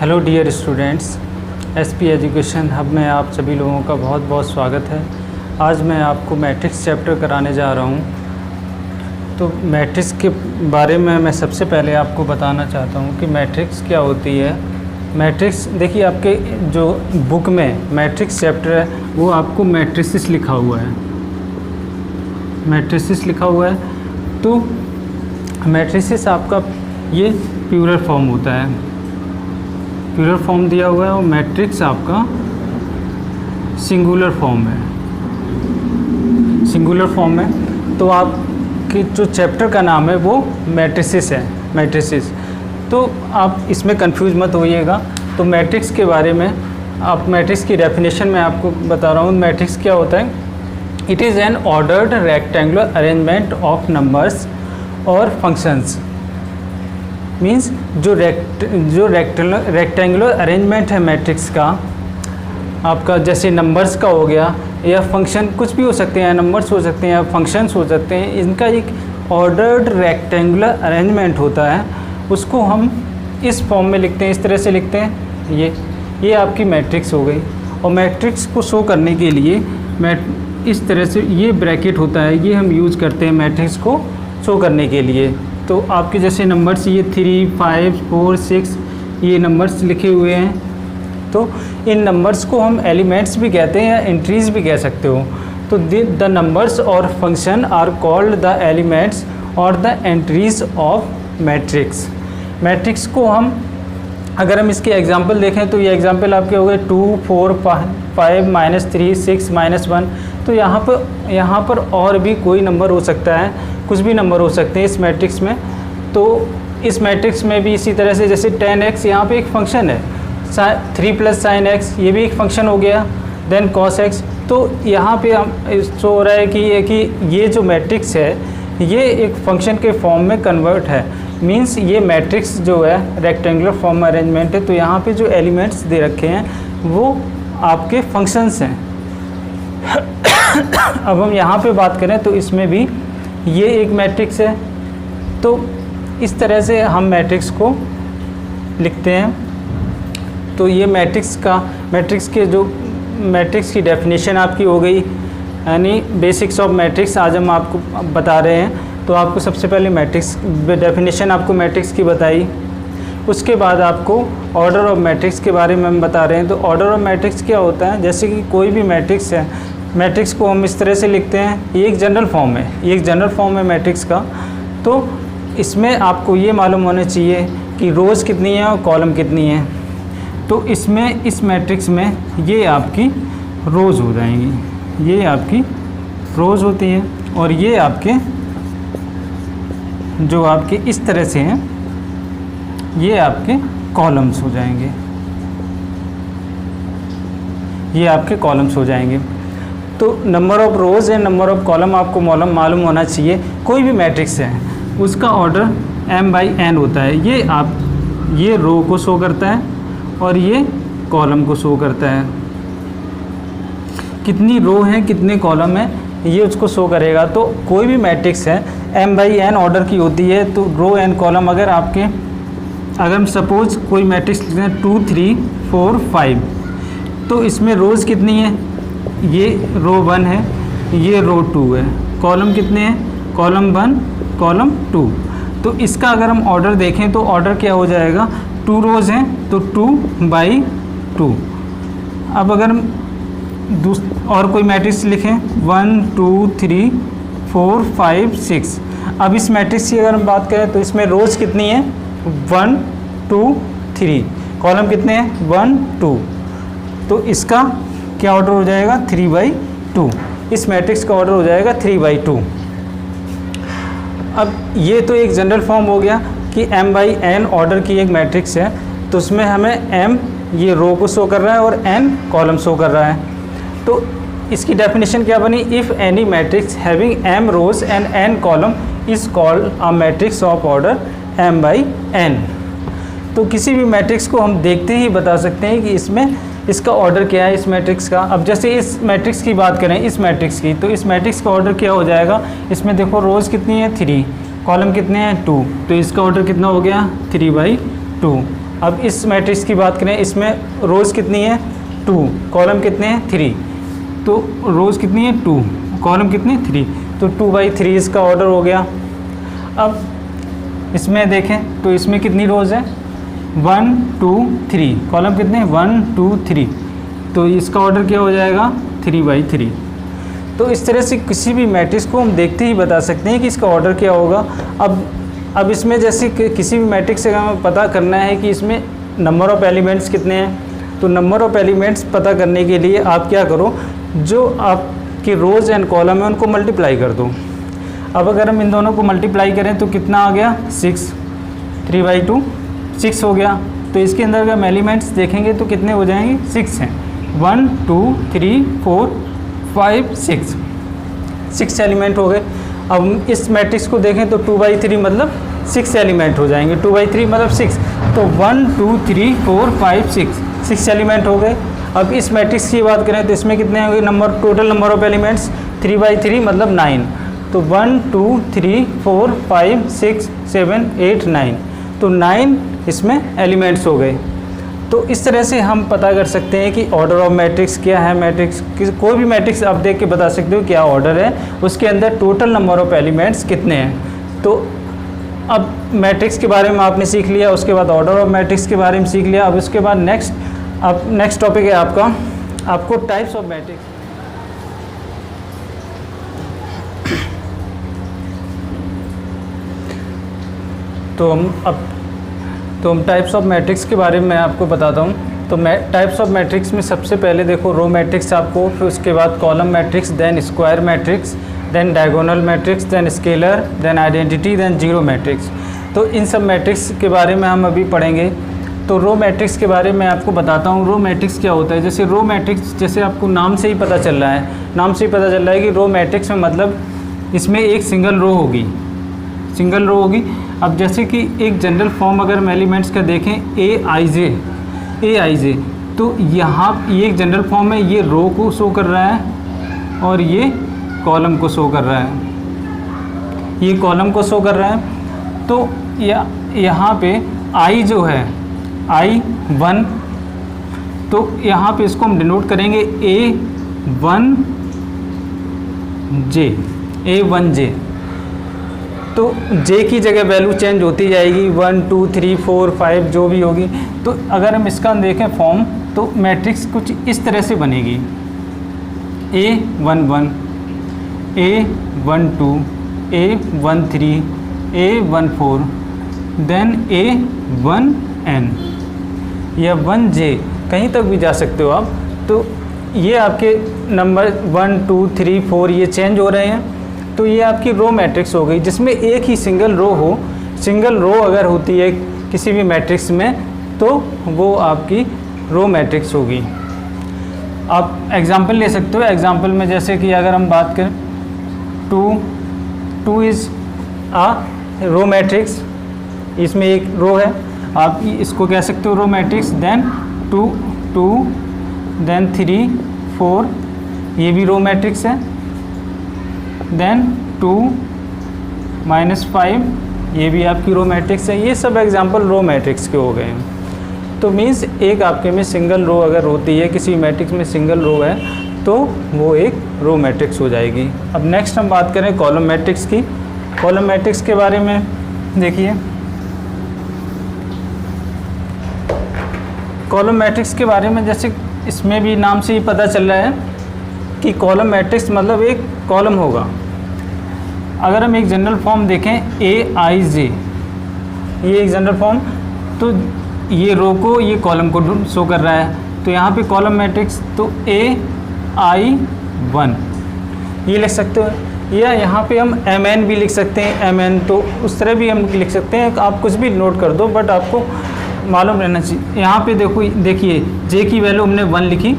Hello dear students, SP education hub में आप सभी लोगों का बहुत बहुत स्वागत है। आज मैं आपको मैट्रिक्स चैप्टर कराने जा रहा हूँ। तो मैट्रिक्स के बारे में मैं सबसे पहले आपको बताना चाहता हूँ कि मैट्रिक्स क्या होती है। मैट्रिक्स देखिए, आपके जो बुक में मैट्रिक्स चैप्टर है वो आपको मैट्रिसेस लिखा हुआ है, मैट्रिसेस लिखा हुआ है। तो मैट्रिसेस आपका ये प्लूरल फॉर्म होता है, प्लूरल फॉर्म दिया हुआ है, और मैट्रिक्स आपका सिंगुलर फॉर्म है, सिंगुलर फॉर्म है। तो आपके जो चैप्टर का नाम है वो मैट्रिसेस है, मैट्रिसेस। तो आप इसमें कंफ्यूज मत होइएगा। तो मैट्रिक्स के बारे में, आप मैट्रिक्स की डेफिनेशन में आपको बता रहा हूँ। मैट्रिक्स क्या होता है? It is an ordered rectangular arrangement of numbers और फंक्शंस। मीन्स जो रेक्टेंगुलर अरेंजमेंट है मैट्रिक्स का, आपका जैसे नंबर्स का हो गया या फंक्शन, कुछ भी हो सकते हैं, नंबर्स हो सकते हैं या फंक्शंस हो सकते हैं, इनका एक ऑर्डर्ड रेक्टेंगुलर अरेंजमेंट होता है। उसको हम इस फॉर्म में लिखते हैं, इस तरह से लिखते हैं। ये आपकी मैट्रिक्स हो गई। और मैट्रिक्स को शो करने के लिए इस तरह से ये ब्रैकेट होता है, ये हम यूज़ करते हैं मैट्रिक्स को शो करने के लिए। तो आपके जैसे नंबर्स ये 3, 5, 4, 6 ये नंबर्स लिखे हुए हैं। तो इन नंबर्स को हम एलिमेंट्स भी कहते हैं या एंट्रीज भी कह सकते हो। तो द नंबर्स और function are called the elements और the entries of matrix. Matrix को हम, अगर हम इसके एग्जांपल देखें तो ये एग्जांपल आपके हो गए 2, 4, 5, -3, 6, -1। तो यहाँ पर और भी कोई नंबर हो सकता है, कुछ भी नंबर हो सकते हैं इस मैट्रिक्स में। तो इस मैट्रिक्स में भी इसी तरह से, जैसे 10x यहाँ पे एक फंक्शन है, 3 + sin x ये भी एक फंक्शन हो गया, देन cos x। तो यहाँ पे हम शो हो रहा है कि ये जो मैट्रिक्स है ये एक फंक्शन के फॉर्म में कन्वर्ट है। मींस ये मैट्रिक्स जो है रेक्टेंगुलर फॉर्म में अरेंजमेंट है। तो यहाँ पे जो एलिमेंट्स दे रखे हैं वो आपके फंक्शंस हैं। अब हम यहाँ पे बात करें तो इसमें भी ये एक मैट्रिक्स है। तो इस तरह से हम मैट्रिक्स को लिखते हैं। तो ये मैट्रिक्स की डेफिनेशन आपकी हो गई, यानी बेसिक्स ऑफ मैट्रिक्स आज हम आपको बता रहे हैं। तो आपको सबसे पहले मैट्रिक्स डेफिनेशन आपको मैट्रिक्स की बताई, उसके बाद आपको ऑर्डर ऑफ मैट्रिक्स के बारे में हम बता रहे हैं। तो ऑर्डर ऑफ मैट्रिक्स क्या होता है? जैसे कि कोई भी मैट्रिक्स है, मैट्रिक्स को हम इस तरह से लिखते हैं। ये एक जनरल फॉर्म है, ये एक जनरल फॉर्म है मैट्रिक्स का। तो इसमें आपको ये मालूम होना चाहिए कि रोज़ कितनी है और कॉलम कितनी है। तो इसमें इस मैट्रिक्स में ये आपकी रोज़ हो जाएंगी, ये आपकी रोज़ होती है, और ये आपके जो आपके इस तरह से हैं ये आपके कॉलम्स हो जाएंगे, ये आपके कॉलम्स हो जाएंगे। तो number of rows and number of column आपको मालूम होना चाहिए। कोई भी मैट्रिक्स है उसका ऑर्डर m/n होता है। ये रो को शो करता है और ये कॉलम को शो करता है। कितनी रो हैं, कितने कॉलम हैं, ये उसको शो करेगा। तो कोई भी मैट्रिक्स है m/n ऑर्डर की होती है। तो रो एंड कॉलम अगर हम सपोज कोई मैट्रिक्स लिखते हैं 2, 3, 4, 5, तो इसमें रोज़ कितनी है? ये रो 1 है, ये रो 2 है। कॉलम कितने हैं? Column 1, column 2। तो इसका अगर हम ऑर्डर देखें तो ऑर्डर क्या हो जाएगा? 2 रोज़ हैं तो 2/2। अब अगर हम और कोई मैट्रिक्स लिखें 1, 2, 3, 4, 5, 6। अब इस मैट्रिक्स की अगर हम बात करें तो इसमें रोज़ कितनी है? 1, 2, 3। कॉलम कितने हैं? 1, 2। तो इसका क्या ऑर्डर हो जाएगा? 3/2। इस मैट्रिक्स का ऑर्डर हो जाएगा 3/2। अब ये तो एक जनरल फॉर्म हो गया कि m/n ऑर्डर की एक मैट्रिक्स है। तो उसमें हमें m ये रो को शो कर रहा है और n कॉलम शो कर रहा है। तो इसकी डेफिनेशन क्या बनी? If any matrix having m rows and n column is called a matrix of order m/n। तो किसी भी मैट्रिक्स को हम देखते ही बता सकते हैं कि इसमें इसका ऑर्डर क्या है, इस मैट्रिक्स का। अब जैसे इस मैट्रिक्स की बात करें, इस मैट्रिक्स की, तो इस मैट्रिक्स का ऑर्डर क्या हो जाएगा? इसमें देखो रोज़ कितनी है? 3, कॉलम कितने हैं? 2। तो इसका ऑर्डर कितना हो गया? 3/2। अब इस मैट्रिक्स की बात करें, इसमें रोज़ कितनी है 2, कॉलम कितने हैं 3, तो रोज़ कितनी है 2, कॉलम कितने 3, तो 2/3 इसका ऑर्डर हो गया। अब इसमें देखें तो इसमें कितनी रोज़ है 1 2 3, कॉलम कितने 1 2 3, तो इसका ऑर्डर क्या हो जाएगा 3/3। तो इस तरह से किसी भी मैट्रिक्स को हम देखते ही बता सकते हैं कि इसका ऑर्डर क्या होगा। अब इसमें जैसे किसी भी मैट्रिक्स से हमें पता करना है कि इसमें नंबर ऑफ़ एलिमेंट्स कितने हैं, तो नंबर ऑफ़ एलिमेंट्स पता करने के लिए आप क्या करो, जो आपके रोज़ एंड कॉलम है उनको मल्टीप्लाई कर दो। अब अगर हम इन दोनों को मल्टीप्लाई करें तो कितना आ गया 6, 3/2 6 हो गया। तो इसके अंदर अगर हम एलिमेंट्स देखेंगे तो कितने हो जाएंगे 6 हैं, 1 2 3 4 5 6 एलिमेंट हो गए। अब इस मैट्रिक्स को देखें तो 2/3 मतलब 6 एलिमेंट हो जाएंगे, 2/3 मतलब 6, तो 1 2 3 4 5 6 एलिमेंट हो गए। अब इस मैट्रिक्स की बात करें तो इसमें कितने होंगे number, total number of elements 3/3 मतलब 9, तो 1 2 3 4 5 6 7 8 9, तो 9 इसमें एलिमेंट्स हो गए। तो इस तरह से हम पता कर सकते हैं कि ऑर्डर ऑफ मैट्रिक्स क्या है। मैट्रिक्स कोई भी मैट्रिक्स आप देख के बता सकते हो क्या ऑर्डर है, उसके अंदर टोटल नंबर ऑफ एलिमेंट्स कितने हैं। तो अब मैट्रिक्स के बारे में आपने सीख लिया, उसके बाद ऑर्डर ऑफ मैट्रिक्स के बारे में सीख लिया। अब उसके बाद नेक्स्ट टॉपिक है आपको टाइप्स ऑफ मैट्रिक्स। तो हम टाइप्स ऑफ मैट्रिक्स के बारे में मैं आपको बताता हूँ। तो टाइप्स ऑफ मैट्रिक्स में सबसे पहले देखो रो मैट्रिक्स आपको, फिर उसके बाद column matrix, then square matrix, then diagonal matrix, then scalar, then identity, then zero matrix. तो इन सब मैट्रिक्स के बारे में हम अभी पढ़ेंगे। तो रो मैट्रिक्स के बारे में आपको बताता हूँ। रो मैट्रिक्स क्या होता है, जैसे रो मैट्रिक्स जैसे आपको नाम से ही पता चल रहा है, कि रो मैट्रिक्स में मतलब इसमें एक सिंगल रो होगी। अब जैसे कि एक जनरल फॉर्म अगर हम एलिमेंट्स का देखें ए आई जे, तो यहाँ ये एक जनरल फॉर्म है, ये रो को शो कर रहा है और ये कॉलम को शो कर रहा है, तो यहाँ पे आई जो है I1, तो यहाँ पे इसको हम डिनोट करेंगे A1J। तो J की जगह वैल्यू चेंज होती जाएगी, 1 2 3 4 5 जो भी होगी। तो अगर हम इसका देखें फॉर्म, तो मैट्रिक्स कुछ इस तरह से बनेगी, A11, A12, A13, A14, then A1N या 1J, कहीं तक भी जा सकते हो आप। तो ये आपके नंबर 1 2 3 4 ये चेंज हो रहे हैं। तो ये आपकी रो मैट्रिक्स हो गई, जिसमें एक ही सिंगल रो हो। सिंगल रो अगर होती है किसी भी मैट्रिक्स में तो वो आपकी रो मैट्रिक्स होगी। आप एग्जांपल ले सकते हो। एग्जांपल में जैसे कि अगर हम बात करें 2 इज़ आ रो मैट्रिक्स, इसमें एक रो है, आप इसको कह सकते हो रो मैट्रिक्स। देन 2 देन 3 4 ये भी रो मैट्रिक्स है। देन 2 -5 ये भी आपकी रो मैट्रिक्स है। ये सब एग्जांपल रो मैट्रिक्स के हो गए हैं। तो मीन्स एक आपके में सिंगल रो अगर होती है, किसी मैट्रिक्स में सिंगल रो है, तो वो एक रो मैट्रिक्स हो जाएगी। अब नेक्स्ट हम बात करें कॉलम मैट्रिक्स की। कॉलम मैट्रिक्स के बारे में देखिए, कॉलम मैट्रिक्स के बारे में जैसे इसमें भी नाम से ही पता चल रहा है कि कॉलम मैट्रिक्स मतलब एक कॉलम होगा। अगर हम एक जनरल फॉर्म देखें AIJ, ये एक जनरल फॉर्म, तो ये रो को ये कॉलम को शो कर रहा है। तो यहाँ पे कॉलम मैट्रिक्स तो AI1 ये लिख सकते हो, या यहाँ पे हम MN भी लिख सकते हैं, MN, तो उस तरह भी हम लिख सकते हैं। आप कुछ भी नोट कर दो, बट आपको मालूम रहना चाहिए। यहाँ पे देखिए J की वैल्यू हमने 1 लिखी,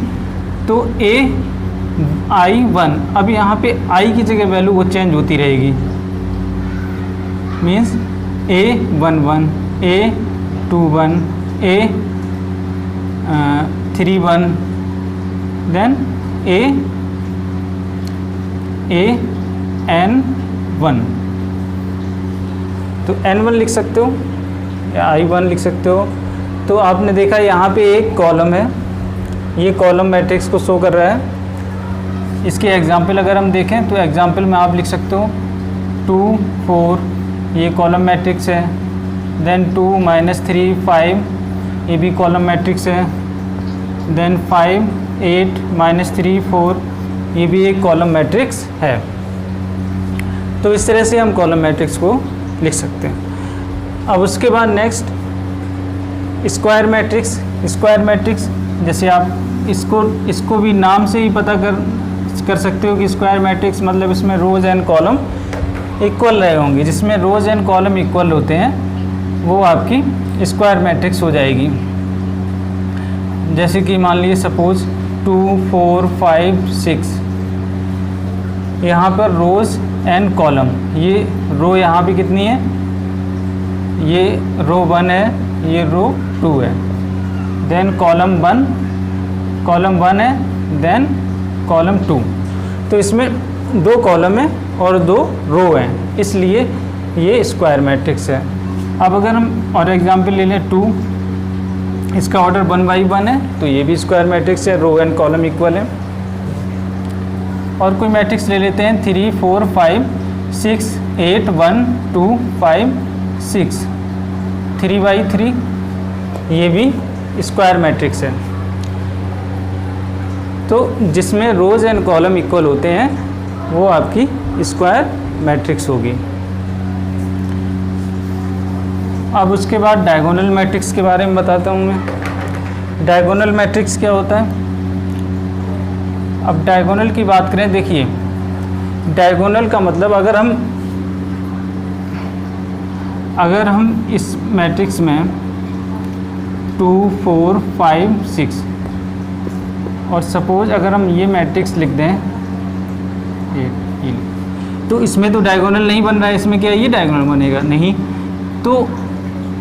तो AI1, अब यहाँ पे I की जगह वैल्यू वो चेंज होती रहेगी। Means A11, A21, A31, then AN1, तो N1 लिख सकते हो या I1 लिख सकते हो, तो आपने देखा यहाँ पे एक कॉलम है, ये कॉलम मैट्रिक्स को शो कर रहा है। इसके एग्जाम्पल अगर हम देखें तो एग्जाम्पल में आप लिख सकते हो 2 4, ये कॉलम मैट्रिक्स है। देन 2 -3 5, ये भी कॉलम मैट्रिक्स है। देन 5 8 -3 4, ये भी एक कॉलम मैट्रिक्स है। तो इस तरह से हम कॉलम मैट्रिक्स को लिख सकते हैं। अब उसके बाद next square matrix. Square matrix जैसे आप इसको भी नाम से ही पता कर सकते हो कि स्क्वायर मैट्रिक्स मतलब इसमें रोज एंड कॉलम इक्वल रहे होंगे। जिसमें रोज एंड कॉलम इक्वल होते हैं वो आपकी स्क्वायर मैट्रिक्स हो जाएगी। जैसे कि मान लीजिए सपोज 2 4 5 6, यहाँ पर रोज एंड कॉलम, ये रो यहाँ पे कितनी है, ये रो 1 है, ये रो 2 है। देन कॉलम 1 है, देन कॉलम 2। तो इसमें 2 कॉलम है और 2 रो हैं, इसलिए ये स्क्वायर मैट्रिक्स है। अब अगर हम और एग्जांपल ले लें 2, इसका ऑर्डर 1 by 1 है, तो ये भी स्क्वायर मैट्रिक्स है, रो एंड कॉलम इक्वल है। और कोई मैट्रिक्स ले लेते हैं 3 4 5 6 8 1 2 5 6, 3 by 3, ये भी स्क्वायर मैट्रिक्स है। तो जिसमें रोज एंड कॉलम इक्वल होते हैं वो आपकी स्क्वायर मैट्रिक्स होगी। अब उसके बाद डायगोनल मैट्रिक्स के बारे में बताता हूँ मैं। डायगोनल मैट्रिक्स क्या होता है? अब डायगोनल की बात करें, देखिए डायगोनल का मतलब अगर हम इस मैट्रिक्स में 2 4 5 6 और सपोज अगर हम ये मैट्रिक्स लिख दें तो इसमें तो डायगोनल नहीं बन रहा है, इसमें क्या ये डायगोनल बनेगा? नहीं। तो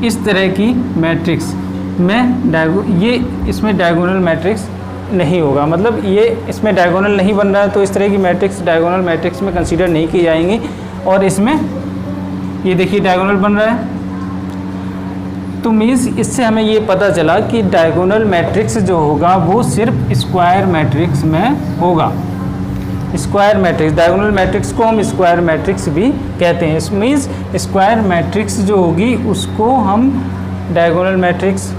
इस तरह की मैट्रिक्स में इसमें डायगोनल मैट्रिक्स नहीं होगा, मतलब ये इसमें डायगोनल नहीं बन रहा है, तो इस तरह की मैट्रिक्स डायगोनल मैट्रिक्स में कंसीडर नहीं की जाएंगी। और इसमें ये देखिए डायगोनल बन रहा है, तो मीन्स इससे हमें ये पता चला कि डायगोनल मैट्रिक्स जो होगा वो सिर्फ स्क्वायर मैट्रिक्स में होगा। स्क्वायर मैट्रिक्स, डायगोनल मैट्रिक्स को हम स्क्वायर मैट्रिक्स भी कहते हैं। इस मीन्स स्क्वायर मैट्रिक्स जो होगी उसको हम डायगोनल मैट्रिक्स।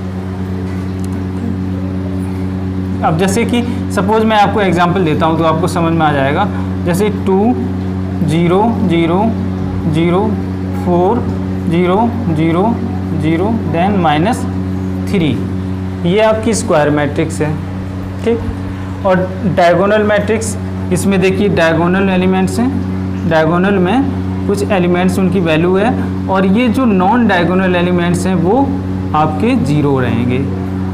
अब जैसे कि सपोज मैं आपको एग्जांपल देता हूँ तो आपको समझ में आ जाएगा। जैसे 2 0 0 0 4 0 0 0 देन -3, ये आपकी स्क्वायर मैट्रिक्स है, ठीक। और डायगोनल मैट्रिक्स, इसमें देखिए डायगोनल एलिमेंट्स हैं, डायगोनल में कुछ एलिमेंट्स उनकी वैल्यू है, और ये जो नॉन डायगोनल एलिमेंट्स हैं वो आपके 0 रहेंगे।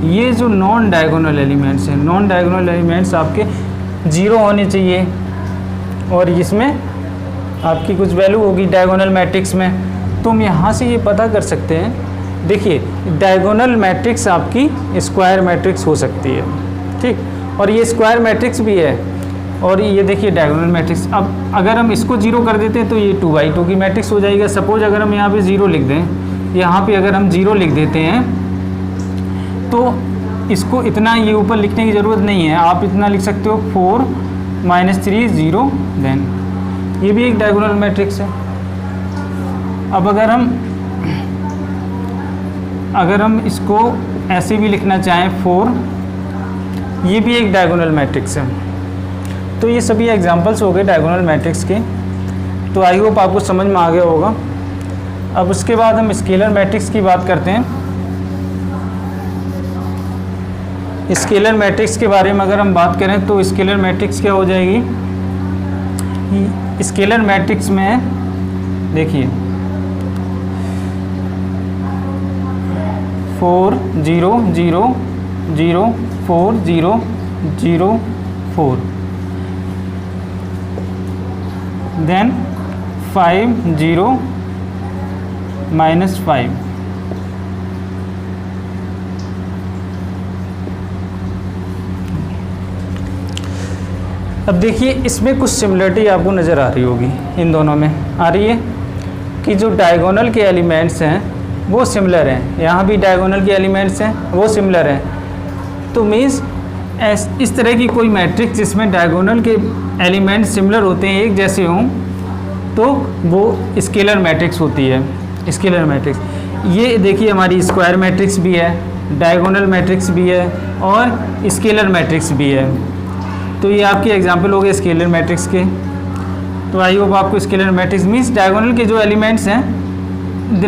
ये जो नॉन डायगोनल एलिमेंट्स हैं, नॉन डायगोनल एलिमेंट्स आपके 0 होने चाहिए, और इसमें आपकी कुछ वैल्यू होगी डायगोनल मैट्रिक्स में। तो हम यहाँ से ये पता कर सकते हैं, देखिए डायगोनल मैट्रिक्स आपकी स्क्वायर मैट्रिक्स हो सकती है, ठीक। और ये स्क्वायर मैट्रिक्स भी है, और ये देखिए डायगोनल मैट्रिक्स। अब अगर हम इसको 0 कर देते हैं तो ये 2 by 2 की मैट्रिक्स हो जाएगा। सपोज अगर हम यहाँ पे 0 लिख दें, यहाँ पे अगर हम 0 लिख देते हैं तो इसको इतना ये ऊपर लिखने की ज़रूरत नहीं है, आप इतना लिख सकते हो 4 -3 0 देन, ये भी एक डायगोनल मैट्रिक्स है। अब अगर हम इसको ऐसे भी लिखना चाहें 4, ये भी एक डायगोनल मैट्रिक्स है। तो ये सभी एग्जांपल्स हो गए डायगोनल मैट्रिक्स के। तो आई होप आपको समझ में आ गया होगा। अब उसके बाद हम स्केलर मैट्रिक्स की बात करते हैं। स्केलर मैट्रिक्स के बारे में अगर हम बात करें तो स्केलर मैट्रिक्स क्या हो जाएगी? स्केलर मैट्रिक्स में देखिए 4 0 0 0 4 0 0 4 देन 5 0 -5। अब देखिए इसमें कुछ सिमिलरिटी आपको नज़र आ रही होगी, इन दोनों में आ रही है कि जो डायगोनल के एलिमेंट्स हैं वो सिमिलर हैं, यहाँ भी डायगोनल के एलिमेंट्स हैं वो सिमिलर हैं। तो मीन्स इस तरह की कोई मैट्रिक्स जिसमें डायगोनल के एलिमेंट सिमिलर होते हैं, एक जैसे हों, तो वो स्केलर मैट्रिक्स होती है। स्केलर मैट्रिक्स ये देखिए हमारी स्क्वायर मैट्रिक्स भी है, डायगोनल मैट्रिक्स भी है और स्केलर मैट्रिक्स भी है। तो ये आपके एग्जांपल हो गए स्केलर मैट्रिक्स के। तो आई होप आपको स्केलर मैट्रिक्स मीन्स डायगोनल के जो एलिमेंट्स हैं,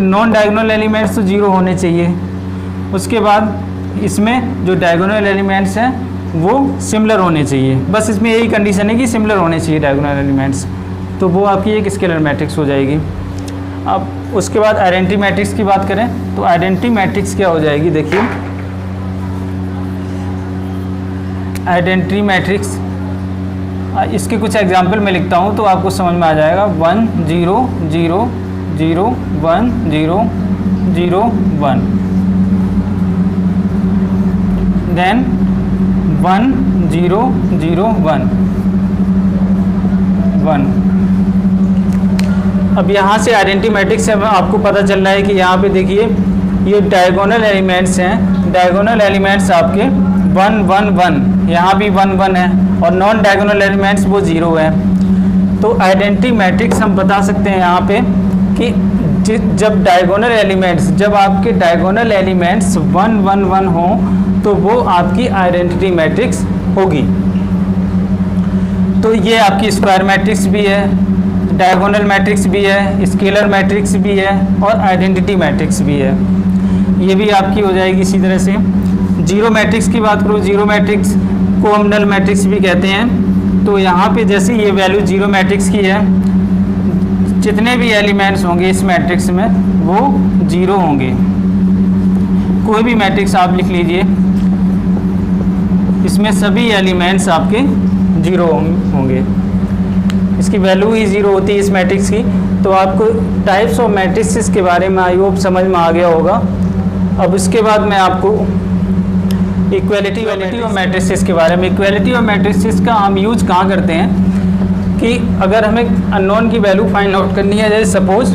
नॉन डायगोनल एलिमेंट्स तो जीरो होने चाहिए। उसके बाद इसमें जो डायगोनल एलिमेंट्स हैं वो सिमिलर होने चाहिए, बस इसमें यही कंडीशन है कि सिमिलर होने चाहिए डायगोनल एलिमेंट्स, तो वो आपकी एक स्केलर मैट्रिक्स हो जाएगी। अब उसके बाद आइडेंटिटी मैट्रिक्स की बात करें तो आइडेंटिटी मैट्रिक्स क्या हो जाएगी, देखिए आइडेंटिटी मैट्रिक्स इसके कुछ एग्जाम्पल मैं लिखता हूँ तो आपको समझ में आ जाएगा। 1 0 0 0 1 0 0 1, देन 1 0 0 1 1। अब यहाँ से आइडेंटिटी मैट्रिक्स से आपको पता चल रहा है कि यहाँ पे देखिए ये डायगोनल एलिमेंट्स हैं, डायगोनल एलिमेंट्स आपके 1 1 1, यहाँ भी 1 1 है और नॉन डायगोनल एलिमेंट्स वो 0 है। तो आइडेंटिटी मैट्रिक्स हम बता सकते हैं यहाँ पे कि जब डायगोनल एलिमेंट्स, जब आपके डायगोनल एलिमेंट्स 1 1 1 हों तो वो आपकी आइडेंटिटी मैट्रिक्स होगी। तो ये आपकी स्क्वायर मैट्रिक्स भी है, डायगोनल मैट्रिक्स भी है, स्केलर मैट्रिक्स भी है और आइडेंटिटी मैट्रिक्स भी है। ये भी आपकी हो जाएगी इसी तरह से। जीरो मैट्रिक्स की बात करूँ, जीरो मैट्रिक्स को हम नल मैट्रिक्स भी कहते हैं। तो यहाँ पे जैसे ये वैल्यू जीरो मैट्रिक्स की है, जितने भी एलिमेंट्स होंगे इस मैट्रिक्स में वो जीरो होंगे। कोई भी मैट्रिक्स आप लिख लीजिए, इसमें सभी एलिमेंट्स आपके जीरो होंगे, इसकी वैल्यू ही ज़ीरो होती है इस मैट्रिक्स की। तो आपको टाइप्स ऑफ मैट्रिक्स के बारे में आई होप समझ में आ गया होगा। अब उसके बाद मैं आपको इक्वलिटी ऑफ मैट्रिक्स के बारे में, इक्वलिटी ऑफ मैट्रिक्स का हम यूज कहाँ करते हैं कि अगर हमें अननोन की वैल्यू फाइंड आउट करनी है, जैसे सपोज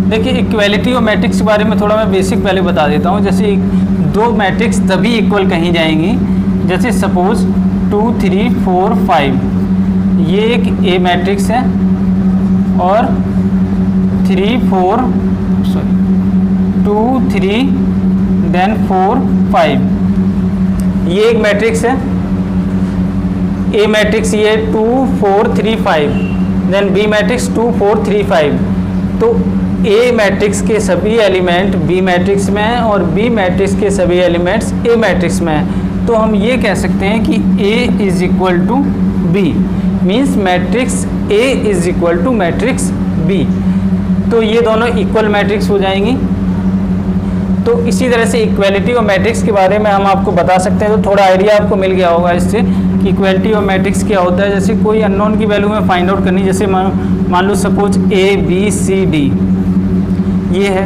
देखिए इक्वलिटी ऑफ मैट्रिक्स के बारे में थोड़ा मैं बेसिक पहले बता देता हूँ। जैसे दो मैट्रिक्स तभी इक्वल कहीं जाएंगी, जैसे सपोज 2 3 4 5, ये एक ए मैट्रिक्स है और 3 4 2 3 देन 4 5, ये एक मैट्रिक्स है ए मैट्रिक्स, ये 2 4 3 5, देन बी मैट्रिक्स 2 4 3 5। तो ए मैट्रिक्स के सभी एलिमेंट बी मैट्रिक्स में हैं और बी मैट्रिक्स के सभी एलिमेंट्स ए मैट्रिक्स में हैं। तो हम ये कह सकते हैं कि A is equal to B, means matrix A is equal to matrix B। तो ये दोनों इक्वल मैट्रिक्स हो जाएंगी। तो इसी तरह से इक्वलिटी ऑफ मैट्रिक्स के बारे में हम आपको बता सकते हैं। तो थोड़ा आइडिया आपको मिल गया होगा इससे कि इक्वलिटी ऑफ मैट्रिक्स क्या होता है। जैसे कोई अननोन की वैल्यू में फाइंड आउट करनी, जैसे मान लो suppose A B C D ये है,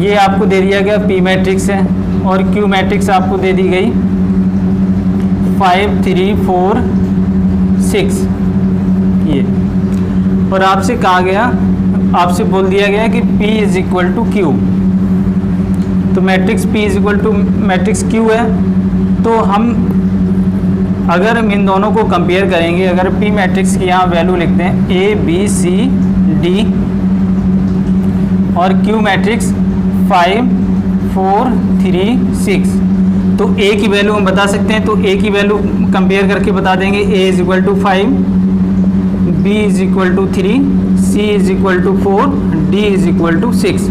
ये आपको दे दिया गया P मैट्रिक्स है और Q मैट्रिक्स आपको दे दी गई 5 3 4 6 ये, और आपसे कहा गया, आपसे बोल दिया गया कि P is equal to Q। तो matrix P is equal to matrix Q है। तो हम अगर हम इन दोनों को कंपेयर करेंगे, अगर P मैट्रिक्स की यहाँ वैल्यू लिखते हैं A B C D और Q मैट्रिक्स 5 4 3 6, तो A की वैल्यू हम बता सकते हैं। तो A की वैल्यू कंपेयर करके बता देंगे, A is equal to 5, B is equal to 3, C is equal to 4, D is equal to 6।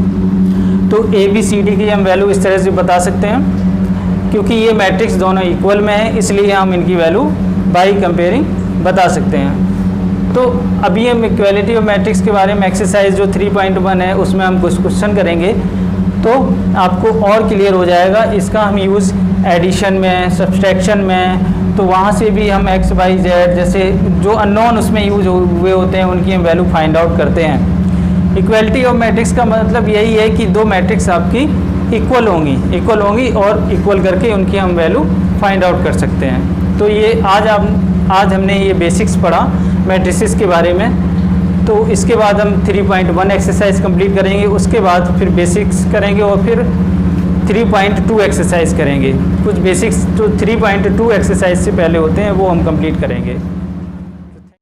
तो A B C D की हम वैल्यू इस तरह से बता सकते हैं। क्योंकि ये मैट्रिक्स दोनों इक्वल में है, इसलिए हम इनकी वैल्यू बाई कंपेयरिंग बता सकते हैं। तो अभी हम इक्वलिटी ऑफ मैट्रिक्स के बारे में एक्सरसाइज जो 3.1 है उसमें हम कुछ क्वेश्चन करेंगे, तो आपको और क्लियर हो जाएगा। इसका हम यूज़ एडिशन में, सब्सट्रैक्शन में, तो वहाँ से भी हम एक्स वाई जेड जैसे जो अननोन उसमें यूज हुए होते हैं उनकी हम वैल्यू फाइंड आउट करते हैं। इक्वलिटी ऑफ मैट्रिक्स का मतलब यही है कि दो मैट्रिक्स आपकी इक्वल होंगी और इक्वल करके उनकी हम वैल्यू फाइंड आउट कर सकते हैं। तो ये आज हमने ये बेसिक्स पढ़ा मैट्रिसेस के बारे में। तो इसके बाद हम 3.1 एक्सरसाइज कंप्लीट करेंगे, उसके बाद फिर बेसिक्स करेंगे और फिर 3.2 एक्सरसाइज करेंगे। कुछ बेसिक्स जो 3.2 एक्सरसाइज से पहले होते हैं वो हम कंप्लीट करेंगे।